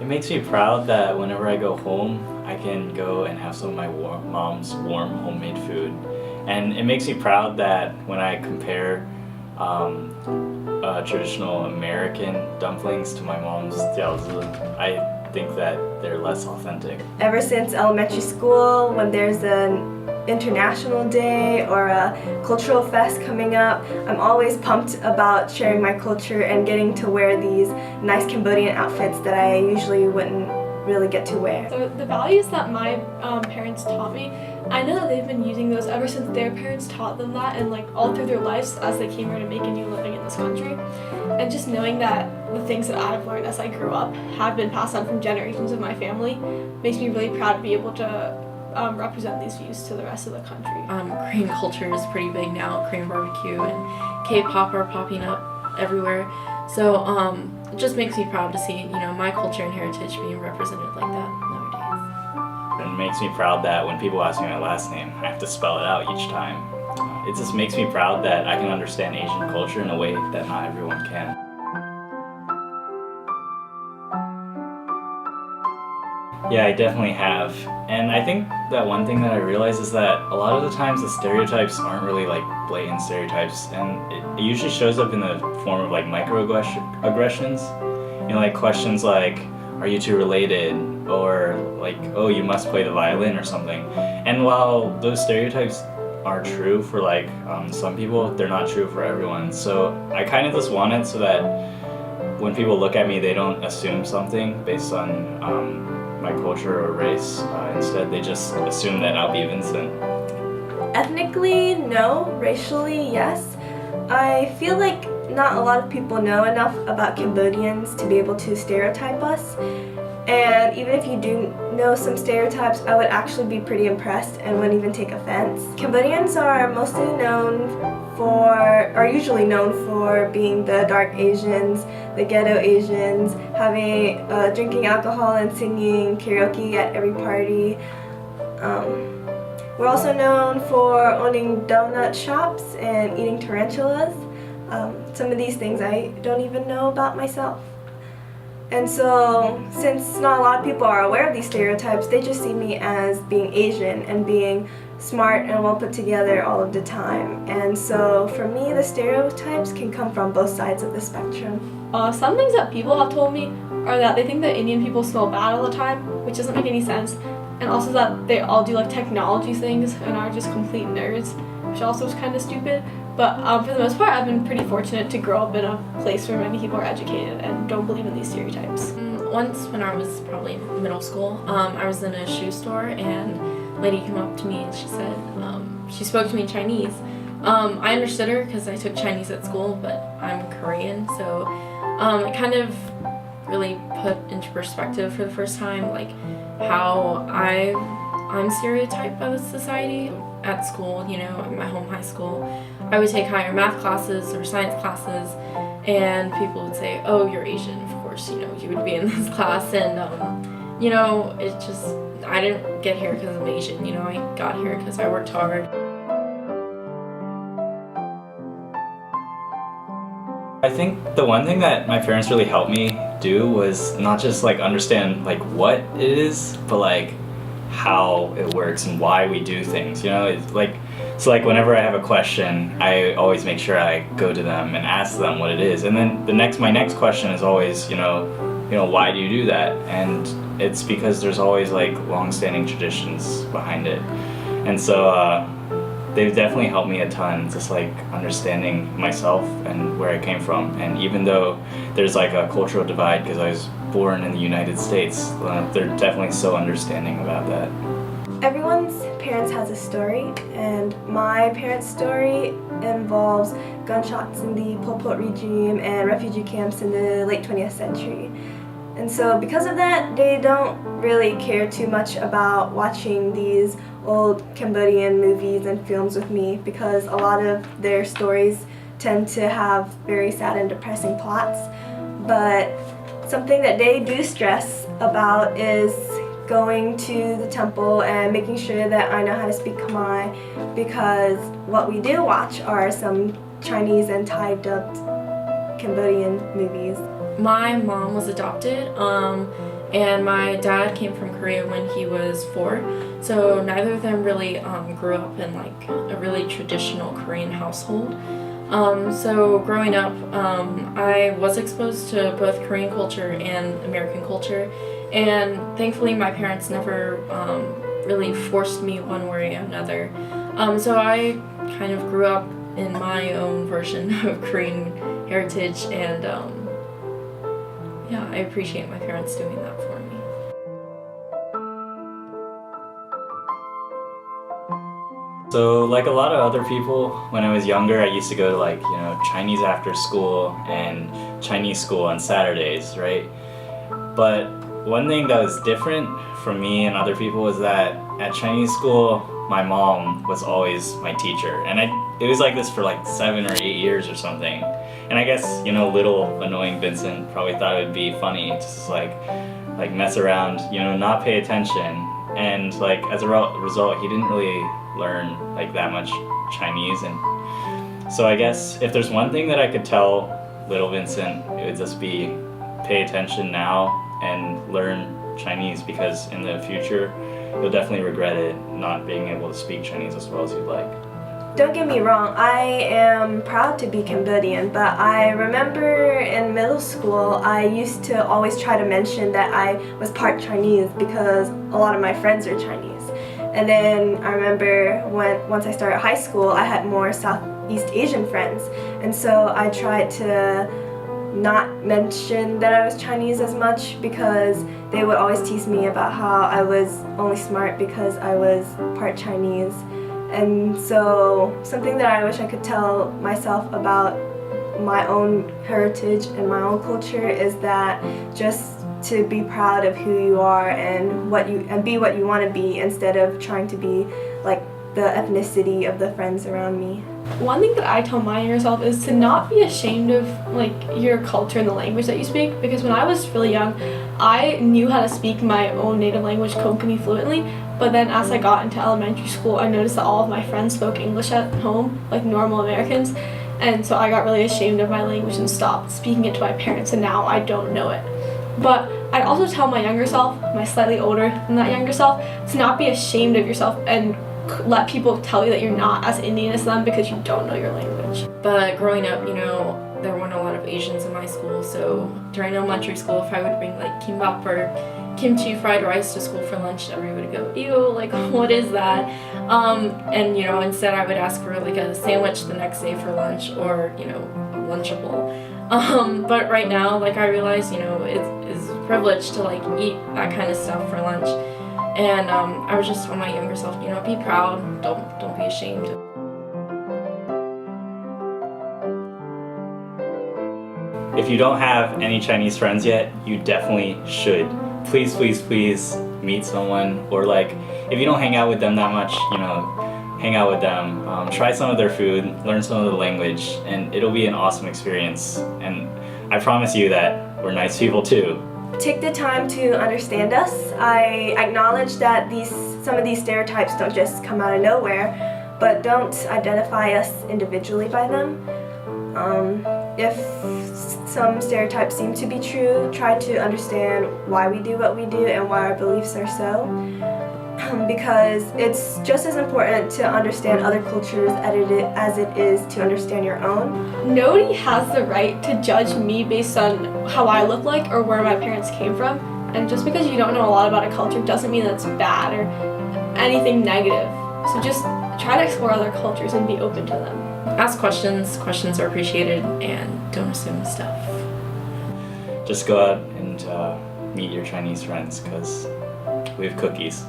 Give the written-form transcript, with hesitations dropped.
makes me proud that whenever I go home, I can go and have some of my mom's warm homemade food. And it makes me proud that when I compare traditional American dumplings to my mom's jiaozi, I think that they're less authentic. Ever since elementary school, when there's an international day or a cultural fest coming up, I'm always pumped about sharing my culture and getting to wear these nice Cambodian outfits that I usually wouldn't really get to wear. So the values that my parents taught me, I know that they've been using those ever since their parents taught them that, and like all through their lives as they came here to make a new living in this country. And just knowing that the things that I've learned as I grew up have been passed on from generations of my family makes me really proud to be able to represent these views to the rest of the country. Korean culture is pretty big now. Korean barbecue and K-pop are popping up everywhere. So it just makes me proud to see, my culture and heritage being represented like that nowadays. It makes me proud that when people ask me my last name, I have to spell it out each time. It just makes me proud that I can understand Asian culture in a way that not everyone can. Yeah, I definitely have. And I think that one thing that I realize is that a lot of the times the stereotypes aren't really like blatant stereotypes, and it usually shows up in the form of like microaggressions. Like questions like, are you two related? Or like, oh, you must play the violin or something. And while those stereotypes are true for like some people, they're not true for everyone. So I kind of just want it so that when people look at me, they don't assume something based on my culture or race. Instead, they just assume that I'll be Vincent. Ethnically, no. Racially, yes. I feel like not a lot of people know enough about Cambodians to be able to stereotype us. And even if you do know some stereotypes, I would actually be pretty impressed and wouldn't even take offense. Cambodians are usually known for being the dark Asians, the ghetto Asians, having drinking alcohol and singing karaoke at every party. We're also known for owning donut shops and eating tarantulas. Some of these things I don't even know about myself. And so, since not a lot of people are aware of these stereotypes, they just see me as being Asian and being smart and well put together all of the time. And so, for me, the stereotypes can come from both sides of the spectrum. Some things that people have told me are that they think that Indian people smell bad all the time, which doesn't make any sense. And also that they all do like technology things and are just complete nerds, which also is kind of stupid. But for the most part, I've been pretty fortunate to grow up in a place where many people are educated and don't believe in these stereotypes. Once when I was probably in middle school, I was in a shoe store and a lady came up to me and she said, she spoke to me in Chinese. I understood her because I took Chinese at school, but I'm Korean, so it kind of really put into perspective for the first time like how I'm stereotyped by the society. At school, at my home high school, I would take higher math classes or science classes, and people would say, oh, you're Asian, of course, you would be in this class, and it just, I didn't get here because I'm Asian, I got here because I worked hard. I think the one thing that my parents really helped me do was not just like understand like what it is, but like how it works and why we do things. It's like whenever I have a question, I always make sure I go to them and ask them what it is, and then my next question is always why do you do that? And it's because there's always like long-standing traditions behind it, and so they've definitely helped me a ton, just like understanding myself and where I came from. And even though there's like a cultural divide because I was born in the United States, they're definitely so understanding about that. Everyone's parents has a story, and my parents' story involves gunshots in the Pol Pot regime and refugee camps in the late 20th century. And so because of that, they don't really care too much about watching these old Cambodian movies and films with me, because a lot of their stories tend to have very sad and depressing plots. But something that they do stress about is going to the temple and making sure that I know how to speak Khmer, because what we do watch are some Chinese and Thai dubbed Cambodian movies. My mom was adopted, and my dad came from Korea when he was 4. So neither of them really grew up in like a really traditional Korean household. So growing up, I was exposed to both Korean culture and American culture, and thankfully my parents never really forced me one way or another. So I kind of grew up in my own version of Korean heritage, and yeah, I appreciate my parents doing that for me. So like a lot of other people, when I was younger, I used to go to like, Chinese after school and Chinese school on Saturdays, right? But one thing that was different from me and other people was that at Chinese school, my mom was always my teacher. And it was like this for like 7 or 8 years or something. And I guess, little annoying Vincent probably thought it would be funny to just like mess around, not pay attention. And like as a result, he didn't really learn like that much Chinese. And so I guess if there's one thing that I could tell little Vincent, it would just be pay attention now and learn Chinese, because in the future you'll definitely regret it not being able to speak Chinese as well as you'd like. Don't get me wrong, I am proud to be Cambodian, but I remember in middle school I used to always try to mention that I was part Chinese because a lot of my friends are Chinese. And then I remember once I started high school, I had more Southeast Asian friends, and so I tried to not mention that I was Chinese as much because they would always tease me about how I was only smart because I was part Chinese. And so something that I wish I could tell myself about my own heritage and my own culture is that just to be proud of who you are and be what you want to be, instead of trying to be like the ethnicity of the friends around me. One thing that I tell my younger self is to not be ashamed of like your culture and the language that you speak, because when I was really young, I knew how to speak my own native language, Konkani, fluently, but then as I got into elementary school, I noticed that all of my friends spoke English at home, like normal Americans, and so I got really ashamed of my language and stopped speaking it to my parents, and now I don't know it. But I'd also tell my younger self, my slightly older than that younger self, to not be ashamed of yourself and let people tell you that you're not as Indian as them because you don't know your language. But growing up, there weren't a lot of Asians in my school, so during elementary school, if I would bring like kimbap or kimchi fried rice to school for lunch, everybody would go, ew, like what is that? And instead I would ask for like a sandwich the next day for lunch, or a Lunchable. But right now, like I realize, it's a privilege to like eat that kind of stuff for lunch. And I was just telling my younger self, be proud, don't be ashamed. If you don't have any Chinese friends yet, you definitely should. Please, please, please meet someone, or like if you don't hang out with them that much, hang out with them, try some of their food, learn some of the language, and it'll be an awesome experience. And I promise you that we're nice people too. Take the time to understand us. I acknowledge that some of these stereotypes don't just come out of nowhere, but don't identify us individually by them. If some stereotypes seem to be true, try to understand why we do what we do and why our beliefs are so. Because it's just as important to understand other cultures as it is to understand your own. Nobody has the right to judge me based on how I look like or where my parents came from. And just because you don't know a lot about a culture doesn't mean that's bad or anything negative. So just try to explore other cultures and be open to them. Ask questions are appreciated, and don't assume stuff. Just go out and meet your Chinese friends, because we have cookies.